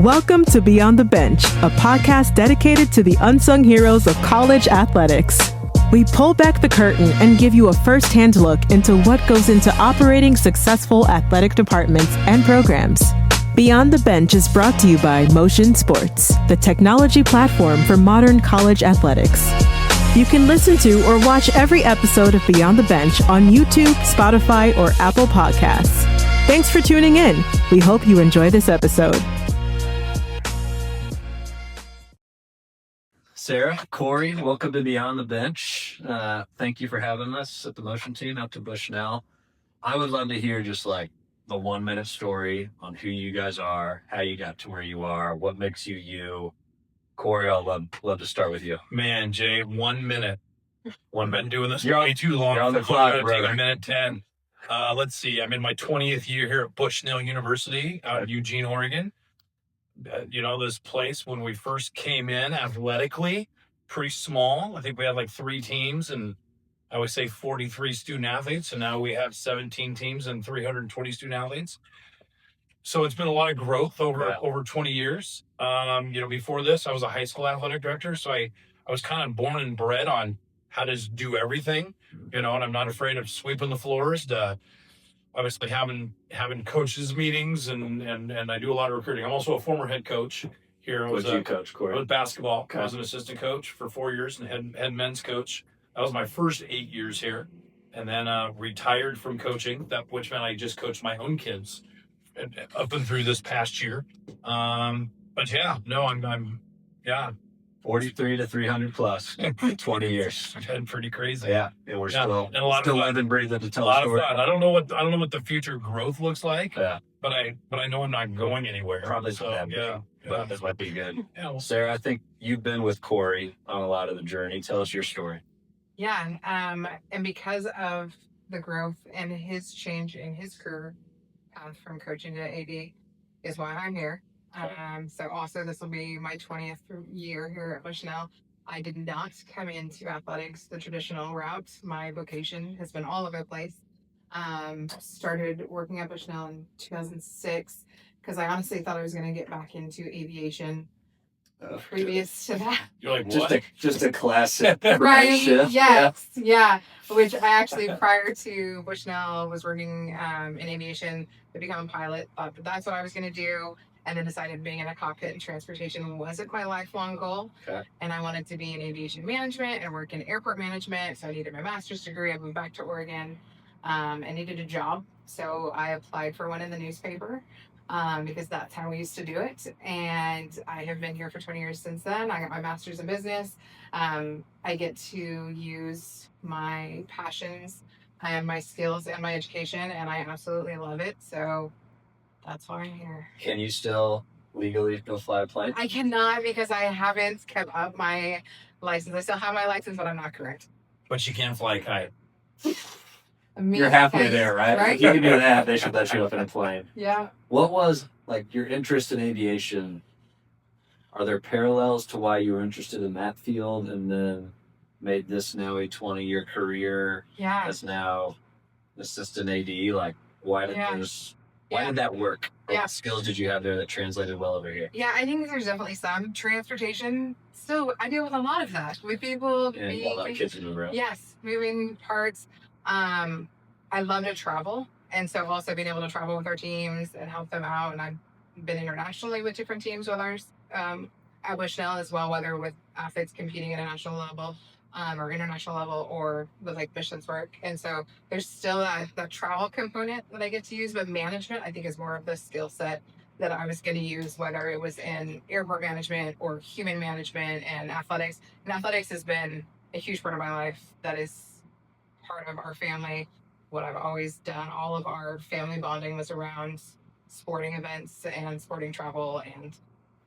Welcome to Beyond the Bench, a podcast dedicated to the unsung heroes of college athletics. We pull back the curtain and give you a first-hand look into what goes into operating successful athletic departments and programs. Beyond the Bench is brought to you by Motion Sports, the technology platform for modern college athletics. You can listen to or watch every episode of Beyond the Bench on YouTube, Spotify, or Apple Podcasts. Thanks for tuning in. We hope you enjoy this episode. Sarah, Corey, welcome to Beyond the Bench. Thank you for having us at the Motion team out to Bushnell. I would love to hear just like the 1 minute story on who you guys are, how you got to where you are, what makes you you. Corey, I'd love to start with you. Man, Jay, 1 minute. One I've minute. been doing this way too long. You're on the clock, brother. Take a minute 10. Let's see. I'm in my 20th year here at Bushnell University out in Eugene, Oregon. This place, when we first came in athletically, pretty small. I think we had like 3 teams and I would say 43 student athletes. And now we have 17 teams and 320 student athletes. So it's been a lot of growth over 20 years. Before this, I was a high school athletic director. So I was kind of born and bred on how to do everything, and I'm not afraid of sweeping the floors, obviously having coaches meetings and I do a lot of recruiting. I'm also a former head coach here. What did you coach, Corey? I was basketball. Okay. I was an assistant coach for 4 years and head men's coach. That was my first 8 years here. And then retired from coaching, which meant I just coached my own kids up and through this past year. I'm 43 to 300 plus, 20 years. It's been pretty crazy. Yeah, and we're still living, breathing to tell a lot a story. of fun. I don't know what the future growth looks like. Yeah, but I know I'm not going anywhere. Probably so. That Yeah, but this might be good. Yeah. Well, Sarah, I think you've been with Corey on a lot of the journey. Tell us your story. Yeah, and because of the growth and his change in his career path from coaching to AD is why I'm here. So also this will be my 20th year here at Bushnell. I did not come into athletics the traditional route. My vocation has been all over the place. Started working at Bushnell in 2006 because I honestly thought I was going to get back into aviation. Previous to that, you're like, what? Just a classic right? shift. Yes, yeah. Which I actually, prior to Bushnell, was working in aviation to become a pilot. Thought that's what I was going to do, and then decided being in a cockpit and transportation wasn't my lifelong goal. Okay. And I wanted to be in aviation management and work in airport management. So I needed my master's degree. I moved back to Oregon. I needed a job, so I applied for one in the newspaper. Because that's how we used to do it. And I have been here for 20 years since then. I got my master's in business. I get to use my passions and my skills and my education, and I absolutely love it. So that's why I'm here. Can you still legally go fly a plane? I cannot because I haven't kept up my license. I still have my license, but I'm not current. But you can't fly a kite. You're halfway there, right? Right? If you can do that, they should let you up in a plane. Yeah. What was, your interest in aviation? Are there parallels to why you were interested in that field and then made this now a 20-year career Yeah. as now assistant AD? Why did that work? What skills did you have there that translated well over here? Yeah, I think there's definitely some transportation. Still, I deal with a lot of that. With people Yeah, you got a lot of kids to move around. Yes, moving parts. I love to travel, and so also being able to travel with our teams and help them out. And I've been internationally with different teams with ours at Bushnell as well, whether with athletes competing at a national level or international level, or with missions work. And so there's still that travel component that I get to use, but management I think is more of the skill set that I was going to use, whether it was in airport management or human management and athletics. And athletics has been a huge part of my life. That is part of our family. What I've always done, all of our family bonding was around sporting events and sporting travel and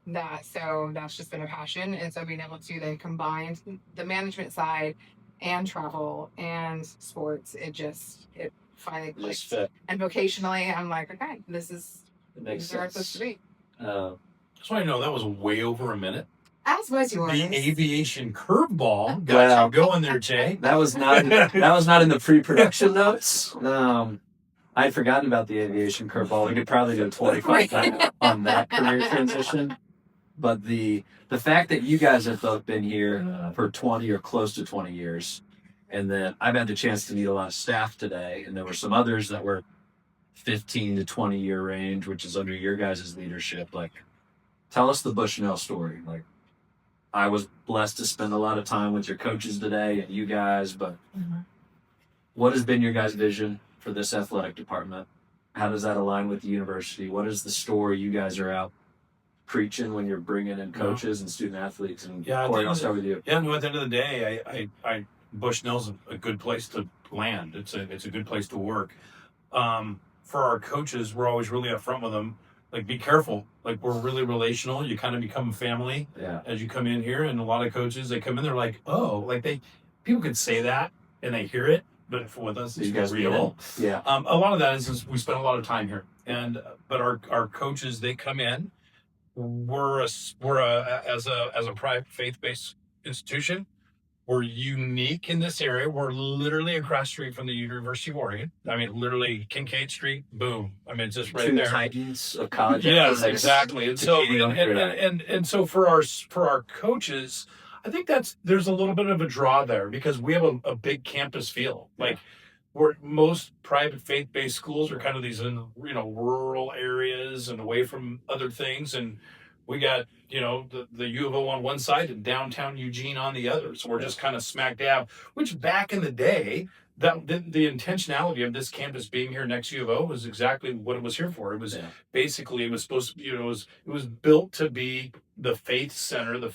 that. So that's just been a passion. And so being able to then combine the management side and travel and sports, it finally clicked. And vocationally, I'm like, okay, this is where it's supposed to be. Just want to know that was way over a minute. As was yours. The aviation curveball got you going there, Jay. That was not in the pre-production notes. I'd forgotten about the aviation curveball. We could probably do a 25 on that career transition. But the fact that you guys have both been here for 20 or close to 20 years, and then I've had the chance to meet a lot of staff today, and there were some others that were 15 to 20 year range, which is under your guys' leadership. Like, tell us the Bushnell story. Like, I was blessed to spend a lot of time with your coaches today and you guys, but what has been your guys' vision for this athletic department? How does that align with the university? What is the story you guys are out preaching when you're bringing in coaches and student athletes? And Corey, I'll start with you. Yeah, no, at the end of the day, I Bushnell's a good place to land. It's a good place to work. For our coaches, we're always really upfront with them. Like, be careful. Like, we're really relational. You kind of become family as you come in here. And a lot of coaches, they come in, they're like, oh, like people could say that and they hear it, but with us, it's real. Yeah. A lot of that is we spend a lot of time here, but our coaches, they come in. We're as a private faith-based institution. We're unique in this area. We're literally across the street from the University of Oregon. I mean, literally Kincaid Street, boom. I mean, it's just right there. Two titans of college. Yes, exactly. And so, and so for our coaches, I think there's a little bit of a draw there because we have a big campus feel. Like, where most private faith-based schools are kind of these in rural areas and away from other things, and we got the U of O on one side and downtown Eugene on the other, so we're just kind of smack dab. Which back in the day, that the intentionality of this campus being here next to U of O was exactly what it was here for. It was basically, it was supposed to be, it was built to be the faith center, the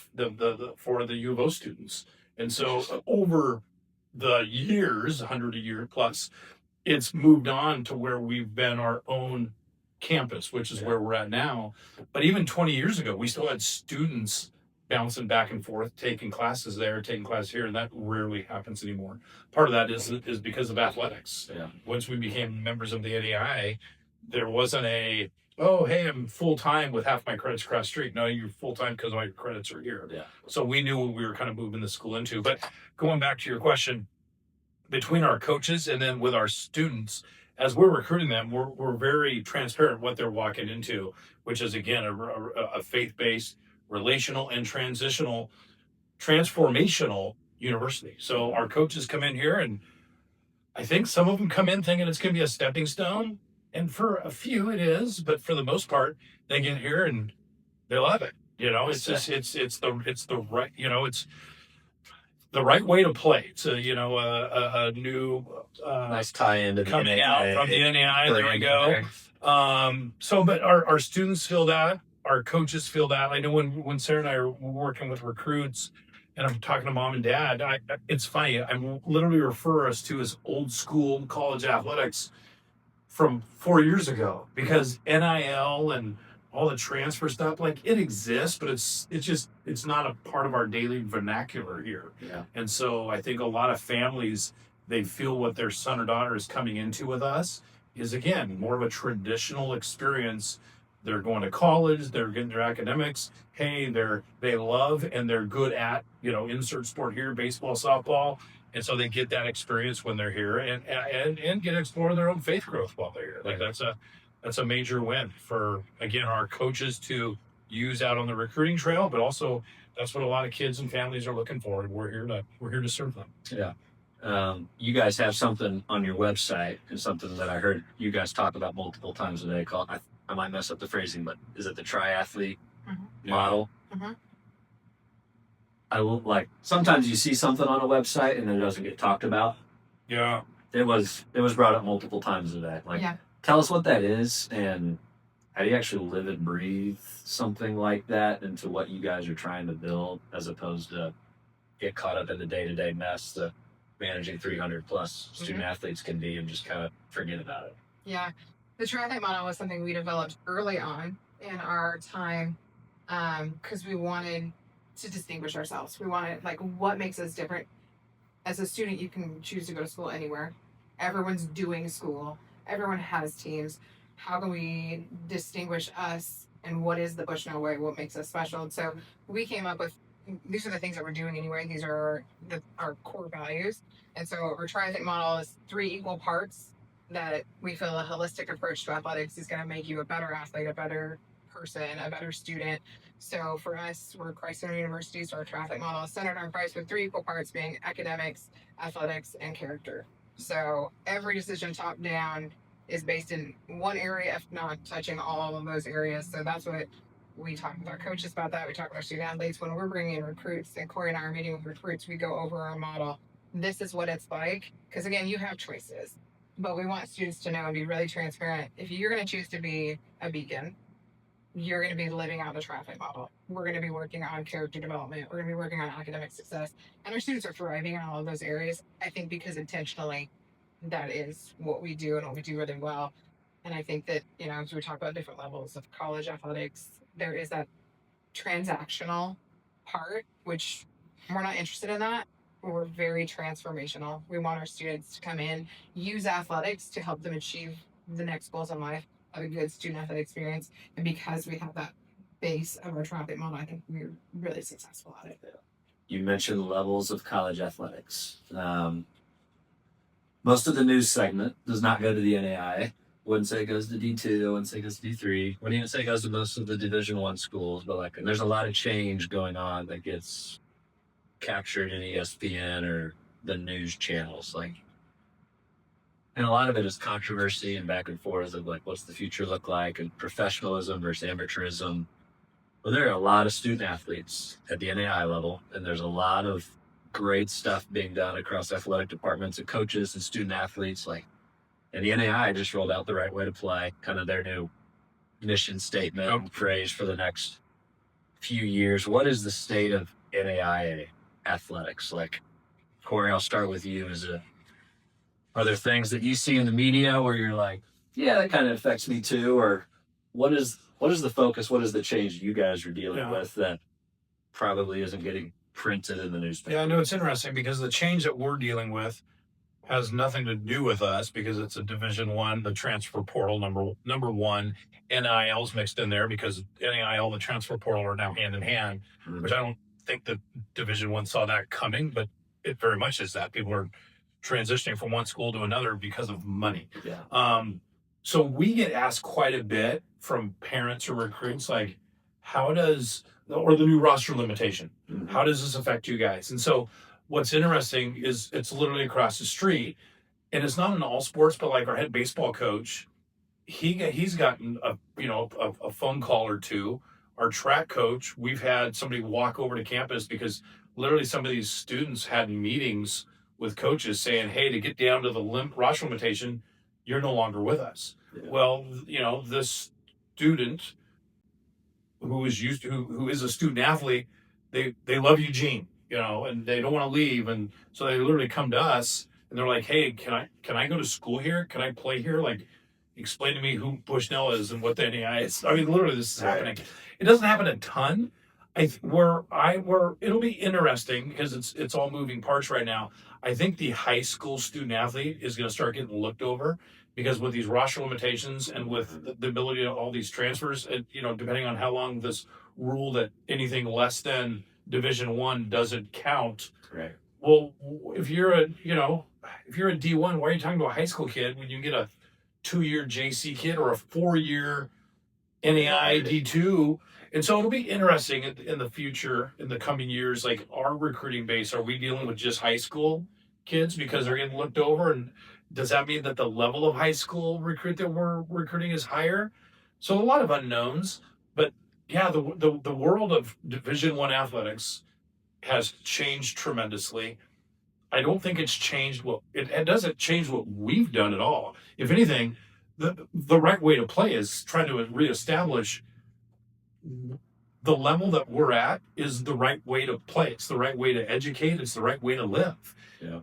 for the U of O students, and so over the years, 100 a year plus, it's moved on to where we've been our own campus, which is where we're at now. But even 20 years ago, we still had students bouncing back and forth, taking classes there, taking classes here, and that rarely happens anymore. Part of that is because of athletics. Yeah. Once we became members of the NAI, there wasn't oh, hey, I'm full-time with half my credits across the street. No, you're full-time because all your credits are here. Yeah. So we knew what we were kind of moving the school into. But going back to your question, between our coaches and then with our students, as we're recruiting them, we're very transparent what they're walking into, which is, again, a faith-based, relational, and transformational university. So our coaches come in here, and I think some of them come in thinking it's going to be a stepping stone. And for a few it is, but for the most part, they get here and they love it. It's just, it's the right, it's the right way to play. It's a new nice tie into the coming NAI, out from the NAI. There we go. But our students feel that, our coaches feel that. I know when Sarah and I are working with recruits, and I'm talking to mom and dad, it's funny. I literally refer us to as old school college athletics from 4 years ago, because NIL and all the transfer stuff, like, it exists, but it's not a part of our daily vernacular here. Yeah. And so I think a lot of families, they feel what their son or daughter is coming into with us is, again, more of a traditional experience. They're going to college, they're getting their academics. Hey, they love and they're good at, insert sport here, baseball, softball. And so they get that experience when they're here and get to explore their own faith growth while they're here. Like, that's a major win for, again, our coaches to use out on the recruiting trail, but also that's what a lot of kids and families are looking for. And we're here to serve them. Yeah. You guys have something on your website, and something that I heard you guys talk about multiple times today called, I might mess up the phrasing, but is it the triathlete model? Mm-hmm. I will, like, sometimes you see something on a website and then it doesn't get talked about. Yeah. It was brought up multiple times today. Like, tell us what that is, and how do you actually live and breathe something like that into what you guys are trying to build, as opposed to get caught up in the day-to-day mess that managing 300 plus student athletes can be, and just kind of forget about it. Yeah. The triathlete model was something we developed early on in our time, because we wanted to distinguish ourselves. We wanted, like, what makes us different. As a student, you can choose to go to school anywhere. Everyone's doing school. Everyone has teams. How can we distinguish us, and what is the Bushnell way? What makes us special? And so we came up with, these are the things that we're doing anyway. These are our core values. And so our triathlete model is 3 equal parts that we feel a holistic approach to athletics is going to make you a better athlete, a better person, a better student. So for us, we're Christ Center University, so our traffic model is centered on Christ with 3 equal parts being academics, athletics, and character. So every decision top down is based in one area, if not touching all of those areas. So that's what we talk with our coaches about that. We talk with our student athletes when we're bringing in recruits, and Corey and I are meeting with recruits. We go over our model. This is what it's like. Because again, you have choices, but we want students to know and be really transparent. If you're going to choose to be a beacon, you're going to be living out the traffic model. We're going to be working on character development. We're going to be working on academic success. And our students are thriving in all of those areas, I think, because intentionally that is what we do and what we do really well. And I think that, as we talk about different levels of college athletics, there is that transactional part, which we're not interested in that. We're very transformational. We want our students to come in, use athletics to help them achieve the next goals in life, have a good student athlete experience. And because we have that base of our traffic model, I think we're really successful at it. You mentioned levels of college athletics. Most of the news segment does not go to the NAI. Wouldn't say it goes to D2. I wouldn't say it goes to D3. Wouldn't even say it goes to most of the Division I schools. But there's a lot of change going on that gets captured in ESPN or the news channels. And a lot of it is controversy and back and forth of what's the future look like, and professionalism versus amateurism. Well, there are a lot of student athletes at the NAI level, and there's a lot of great stuff being done across athletic departments and coaches and student athletes. And the NAI just rolled out the right way to play, kind of their new mission statement and phrase for the next few years. What is the state of NAIA athletics? Corey, I'll start with you. Are there things that you see in the media where you're like, yeah, that kind of affects me too? Or what is the focus? What is the change you guys are dealing with that probably isn't getting printed in the newspaper? Yeah, I know it's interesting because the change that we're dealing with has nothing to do with us because it's a Division I, the transfer portal number one. NIL's mixed in there because NIL, the transfer portal are now hand in hand, which I don't think the Division I saw that coming, but it very much is that. People are transitioning from one school to another because of money. Yeah. So we get asked quite a bit from parents or recruits, or the new roster limitation, how does this affect you guys? And so what's interesting is it's literally across the street, and it's not in all sports, but our head baseball coach, he's gotten a phone call or two. Our track coach, we've had somebody walk over to campus because literally some of these students had meetings with coaches saying, hey, to get down to the roster limitation, you're no longer with us. Yeah. Well, this student who is a student athlete, they love Eugene, and they don't want to leave. And so they literally come to us and they're like, hey, can I go to school here? Can I play here? Explain to me who Bushnell is and what the NAI is. I mean, literally this is happening. It doesn't happen a ton. It'll be interesting because it's all moving parts right now. I think the high school student athlete is going to start getting looked over because with these roster limitations and with the ability of all these transfers, depending on how long this rule that anything less than Division I doesn't count. Right. Well, if you're a D1, why are you talking to a high school kid when you can get a 2-year JC kid or a 4-year NAI D2? And so it'll be interesting in the future, in the coming years, our recruiting base, are we dealing with just high school kids because they're getting looked over? And does that mean that the level of high school recruit that we're recruiting is higher? So a lot of unknowns, but yeah, the world of Division I athletics has changed tremendously. I don't think it's changed it doesn't change what we've done at all. If anything, the right way to play is trying to reestablish the level that we're at is the right way to play. It's the right way to educate. It's the right way to live. Yeah.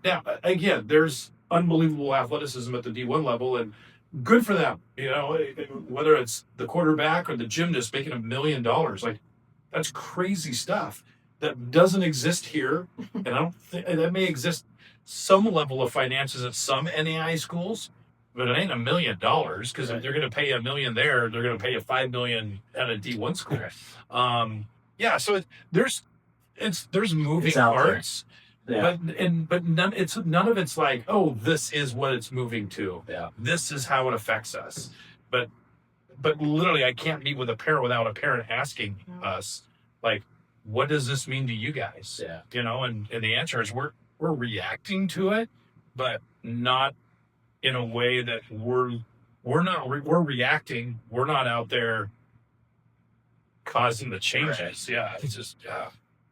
Now, again, there's unbelievable athleticism at the D1 level, and good for them. Whether it's the quarterback or the gymnast making $1 million, that's crazy stuff that doesn't exist here. And I don't think that may exist some level of finances at some NAI schools, but it ain't $1 million because if they're going to pay $1 million there, they're going to pay you $5 million at a D1 school. So there's moving parts, Yeah. But none of it's like, oh, this is what it's moving to. Yeah. This is how it affects us. But literally, I can't meet with a parent without a parent asking us, like, what does this mean to you guys? Yeah. You know, and the answer is we're reacting to it, but not in a way that we're reacting. We're not out there causing the changes. Right. Yeah, it's just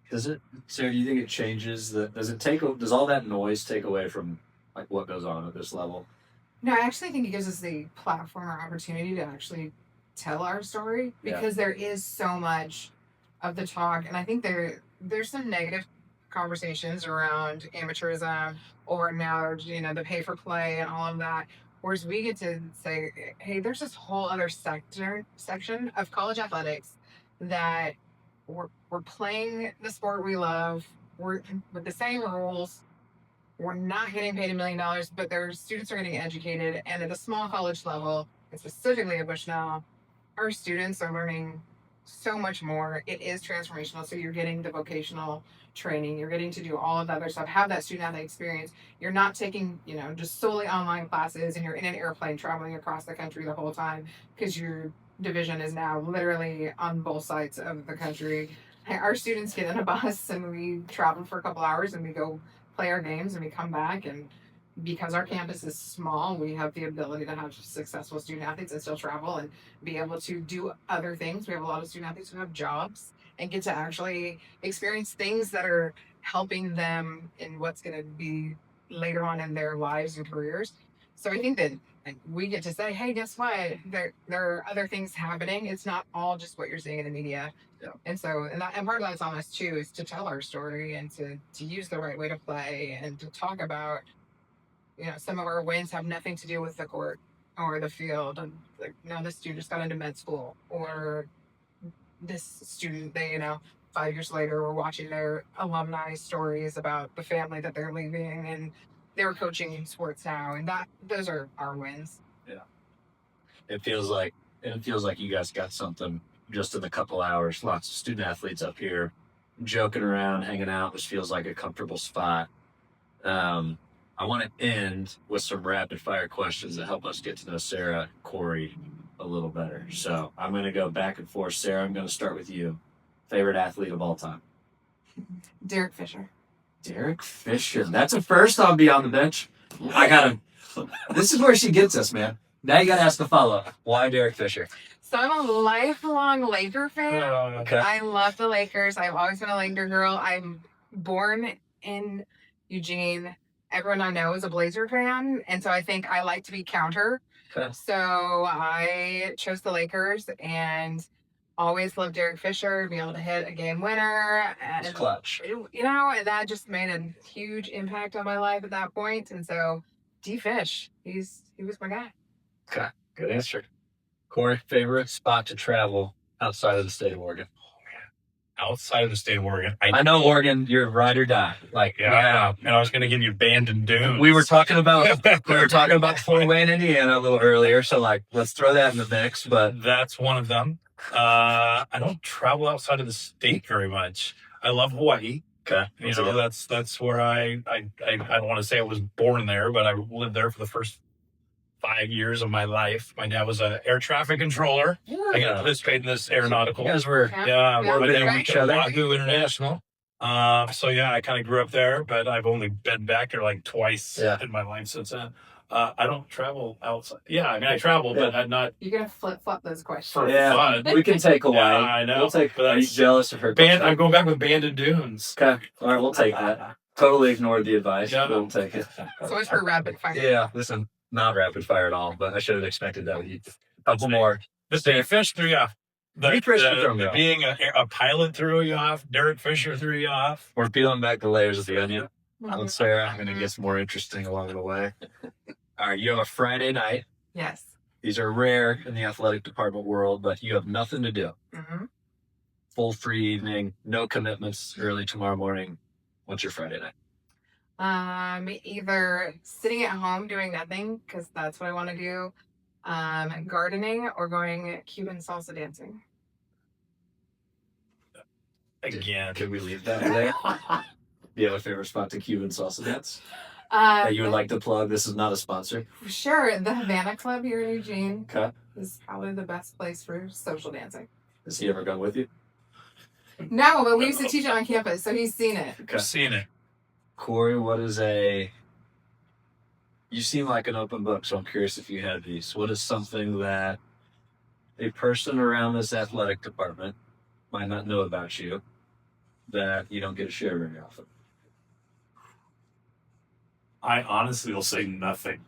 Does it, Sarah? Do you think it changes does all that noise take away from like what goes on at this level? No, I actually think it gives us the platform or opportunity to actually tell our story because there is so much of the talk, and I think there's some negative conversations around amateurism or now the pay for play and all of that. Whereas we get to say, hey, there's this whole other section of college athletics that we're playing the sport we love. We're with the same rules. We're not getting paid $1 million, but their students are getting educated. And at the small college level, and specifically at Bushnell, our students are learning so much more. It is transformational. So you're getting the vocational training. You're getting to do all of the other stuff, have that student athlete experience. You're not taking, just solely online classes and you're in an airplane traveling across the country the whole time because your division is now literally on both sides of the country. Our students get in a bus and we travel for a couple hours and we go play our games and we come back, and because our campus is small, we have the ability to have successful student athletes and still travel and be able to do other things. We have a lot of student athletes who have jobs and get to actually experience things that are helping them in what's going to be later on in their lives and careers. So I think that we get to say, hey, guess what? There are other things happening. It's not all just what you're seeing in the media. Yeah. And so, and part of that's on us too, is to tell our story and to use the right way to play and to talk about, some of our wins have nothing to do with the court or the field. And like, no, this student just got into med school, or this student, they, 5 years later, we're watching their alumni stories about the family that they're leaving and they're coaching in sports now. And those are our wins. Yeah. It feels like you guys got something just in a couple hours. Lots of student athletes up here joking around, hanging out. This feels like a comfortable spot. I want to end with some rapid fire questions that help us get to know Sarah and Corey a little better. So I'm going to go back and forth. Sarah, I'm going to start with you. Favorite athlete of all time? Derek Fisher. Derek Fisher. That's a first on Beyond the Bench. I got him. This is where she gets us, man. Now you got to ask the follow-up. Why Derek Fisher? So I'm a lifelong Laker fan. Okay. I love the Lakers. I've always been a Laker girl. I'm born in Eugene. Everyone I know is a Blazer fan, and so I think I like to be counter. Okay. So I chose the Lakers and always loved Derek Fisher, being able to hit a game winner. And, It's clutch. And that just made a huge impact on my life at that point. And so D-Fish, he was my guy. Okay, good answer. Corey, favorite spot to travel outside of the state of Oregon? outside of the state of Oregon. I know Oregon, you're ride or die. Like, Yeah, and I was going to give you Abandoned Dunes. we were talking about Fort Wayne, Indiana a little earlier, so like let's throw that in the mix. But That's one of them. I don't travel outside of the state very much. I love Hawaii. okay, You know, that's where I don't want to say I was born there, but I lived there for the first 5 years of my life. My dad was an air traffic controller. I got to participate in this aeronautical. you guys were Yeah, Yeah, but then right. we each other. Wahoo International. So yeah, I kind of grew up there, but I've only been back there like twice Yeah. in my life since then. I don't travel outside. Yeah, I mean I travel, but I'm not You're gonna flip those questions. for Yeah. fun. We can take Hawaii. Yeah, I know. We'll take. But Are you that's- jealous of her? I'm going back with Abandoned Dunes. Okay, all right, we'll take that. Totally ignored the advice. Yeah. We'll take it. So it's for rapid fire. Yeah, listen, not rapid fire at all, but I should have expected that with you. A couple more. The Derek Fish threw you off. Fish threw me off. Being a pilot threw you off. Derek Fisher threw you off. We're peeling back the layers of the onion. Mhm. And Sarah, I'm going to get some more interesting along the way. All right, you have a Friday night. Yes. These are rare in the athletic department world, but you have nothing to do. Mm-hmm. Full free evening, no commitments early tomorrow morning. What's your Friday night? Either sitting at home doing nothing because that's what I want to do, gardening, or going Cuban salsa dancing. Again. Could we leave that there? Do you have a favorite spot to Cuban salsa dance that you would like to plug? This is not a sponsor. Sure, the Havana Club here in Eugene Okay. is probably the best place for social dancing. Has he ever gone with you? No, but we used to teach it on campus, so he's seen it. Okay. I've seen it. Corey, you seem like an open book, so I'm curious if you had these. What is something that a person around this athletic department might not know about you that you don't get to share very often? I honestly will say nothing.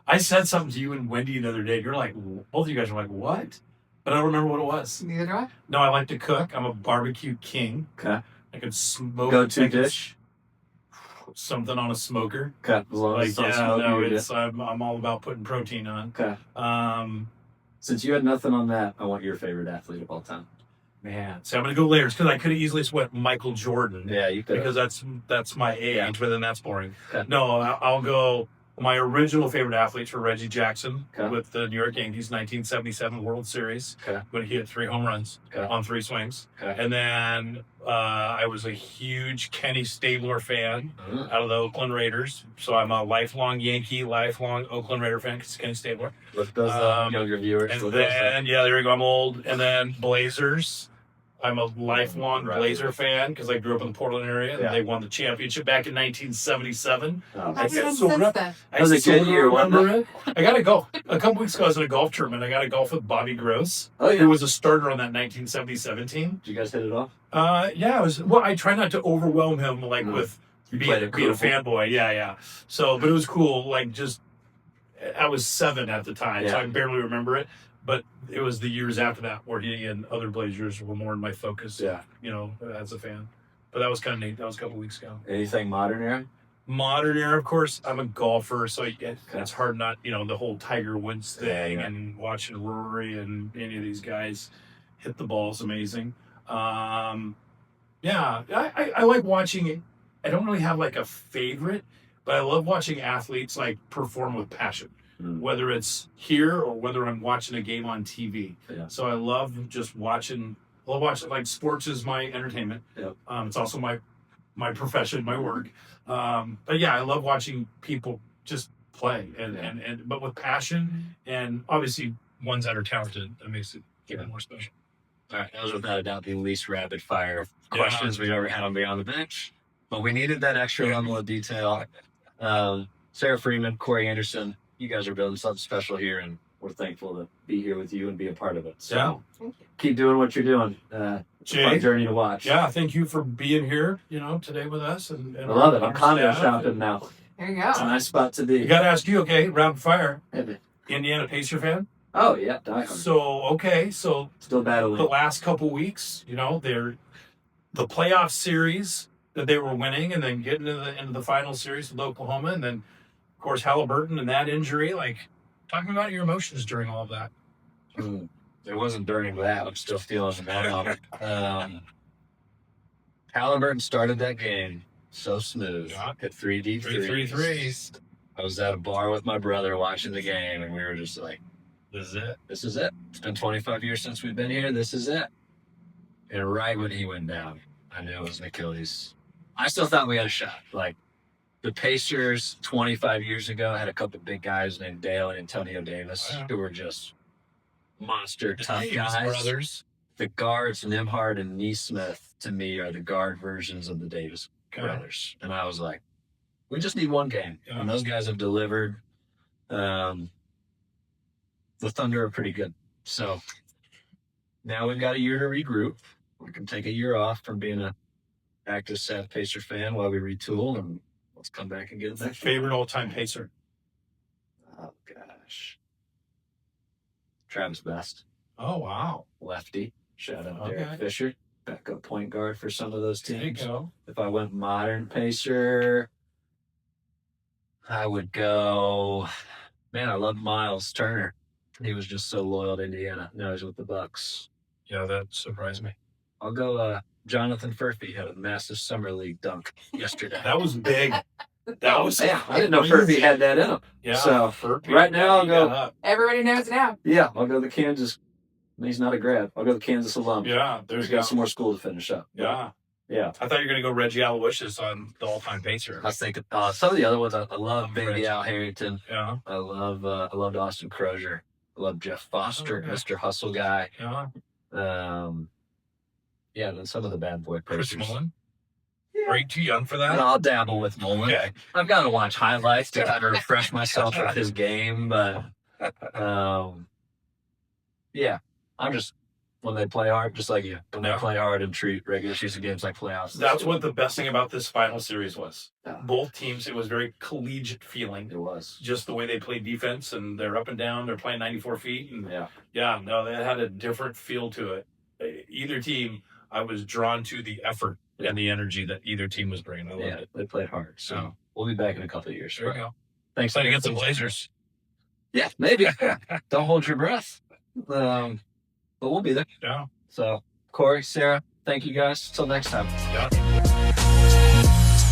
I said something to you and Wendy the other day. You're like, both of you guys are like, what? But I don't remember what it was. Neither do I. No, I like to cook. I'm a barbecue king. Okay. I can smoke. Go-to dish? Something on a smoker. Okay. As long as it's on smoke, you're good. I'm all about putting protein on. Okay. Since you had nothing on that, I want your favorite athlete of all time. Man, so I'm gonna go layers because I could have easily went Michael Jordan. Yeah, you could. Because that's my age, Yeah. but then that's boring. Okay. No, I'll go. My original favorite athletes were Reggie Jackson Okay. with the New York Yankees, 1977 World Series, Okay. when he hit 3 home runs Okay. on 3 swings. Okay. And then I was a huge Kenny Stabler fan out of the Oakland Raiders. So I'm a lifelong Yankee, lifelong Oakland Raider fan because Kenny Stabler. Look those younger viewers. And look those then, yeah, there you go. I'm old. And then Blazers. I'm a lifelong Right. Blazer fan because I grew up in the Portland area and Yeah. they won the championship back in 1977. Oh, I've get been so since rough. then. I That was a still good year, wasn't remember it. I got to golf. A couple weeks ago, I was in a golf tournament. I got to golf with Bobby Gross, oh, yeah. who was a starter on that 1977 team. Did you guys hit it off? Yeah, I try not to overwhelm him with You being played a it cool. fanboy. Yeah. So, but it was cool. Like, just, I was 7 at the time, so Yeah. I barely remember it. But it was the years after that where he and other Blazers were more in my focus, Yeah. as a fan. But that was kind of neat. That was a couple weeks ago. Anything modern era? Modern era, of course. I'm a golfer, so it's hard not, the whole Tiger Woods thing Yeah. and watching Rory and any of these guys hit the ball is amazing. I like watching it. I don't really have like a favorite, but I love watching athletes like perform with passion. Whether it's here or whether I'm watching a game on TV. Yeah. So I love just watching. I love watching. Like, sports is my entertainment. Yep. It's also my profession, my work. But yeah, I love watching people just play but with passion, and obviously ones that are talented. That makes it even more special. All right, that was without a doubt the least rapid fire Yeah. questions we've ever had on Beyond the Bench. But we needed that extra level of detail. Sarah Freeman, Corey Anderson, you guys are building something special here, and we're thankful to be here with you and be a part of it. So Thank you. keep doing what you're doing. It's a Jay? fun journey to watch. Yeah, thank you for being here. Today with us. And I love it. I'm our condo staff. shopping now. There you It's a go. nice spot to be. You got to ask you. Okay, rapid fire. Hey, man. Indiana Pacer fan. Oh, yeah, die hard. So Still battling. the last couple weeks, they're the playoff series that they were winning, and then getting into the final series with Oklahoma, and then of course Halliburton and that injury. Like, talking about your emotions during all of that. It wasn't during that. I'm still feeling that. Halliburton started that game so smooth. Yeah. Hit 3 deep threes. I was at a bar with my brother watching the game, and we were just like, This is it. this is it. It's been 25 years since we've been here. This is it. And right when he went down, I knew it was an Achilles. I still thought we had a shot. Like, the Pacers 25 years ago had a couple big guys named Dale and Antonio Davis who were just monster tough Davis guys. brothers. The guards, Nimhard and Neesmith, to me, are the guard versions of the Davis brothers. And I was like, we just need one game. Yeah. And those guys have delivered. The Thunder are pretty good. So now we've got a year to regroup. We can take a year off from being an active, sad Pacer fan while we retool, and let's come back and get it next year. Favorite all-time Pacer. Oh, gosh. Travis Best, Oh wow. lefty. Shout out Okay. Derek Fisher, backup point guard for some of those There you teams. go. If I went modern Pacer, I would go. Man, I love Miles Turner. He was just so loyal to Indiana. Now he's with the Bucks. Yeah, that surprised me. I'll go. Jonathan Furphy had a massive summer league dunk yesterday. That was big. That was. Yeah, I didn't know Furphy had that in him. Yeah. So, Furphy, right now I'll he go- got up. Everybody knows now. Yeah, I'll go the Kansas. He's not a grad. I'll go the Kansas alum. Yeah, He's there's got got some more school to finish up. Yeah. Yeah. I thought you were going to go Reggie Aloysius on the all-time pacer. I was thinking some of the other ones. I love Baby Al Harrington. Yeah. I loved Austin Crozier. I love Jeff Foster, Mr. Hustle guy. Yeah. Yeah, then some of the bad boy Chris pacers. Mullen. Are you too young for that? I'll dabble with Mullen. Okay. I've got to watch highlights to kind of refresh myself with his game, but yeah, I'm just when they play hard, just like you. When they play hard and treat regular season games like playoffs. That's what the best thing about this final series was. Yeah. Both teams, it was very collegiate feeling. It was Just the way they played defense, and they're up and down. They're playing 94 feet, and no, they had a different feel to it. Either team, I was drawn to the effort and the energy that either team was bringing. I loved it. They played hard. So we'll be back in a couple of years. There we go. Thanks. Playing against the Blazers. Yeah, maybe. Don't hold your breath. But we'll be there. Yeah. So, Corey, Sarah, thank you guys. Till next time. Yeah.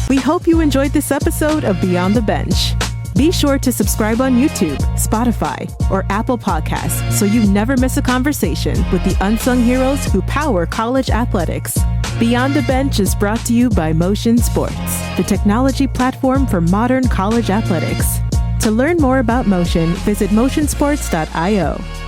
We hope you enjoyed this episode of Beyond the Bench. Be sure to subscribe on YouTube, Spotify, or Apple Podcasts so you never miss a conversation with the unsung heroes who power college athletics. Beyond the Bench is brought to you by Motion Sports, the technology platform for modern college athletics. To learn more about Motion, visit motionsports.io.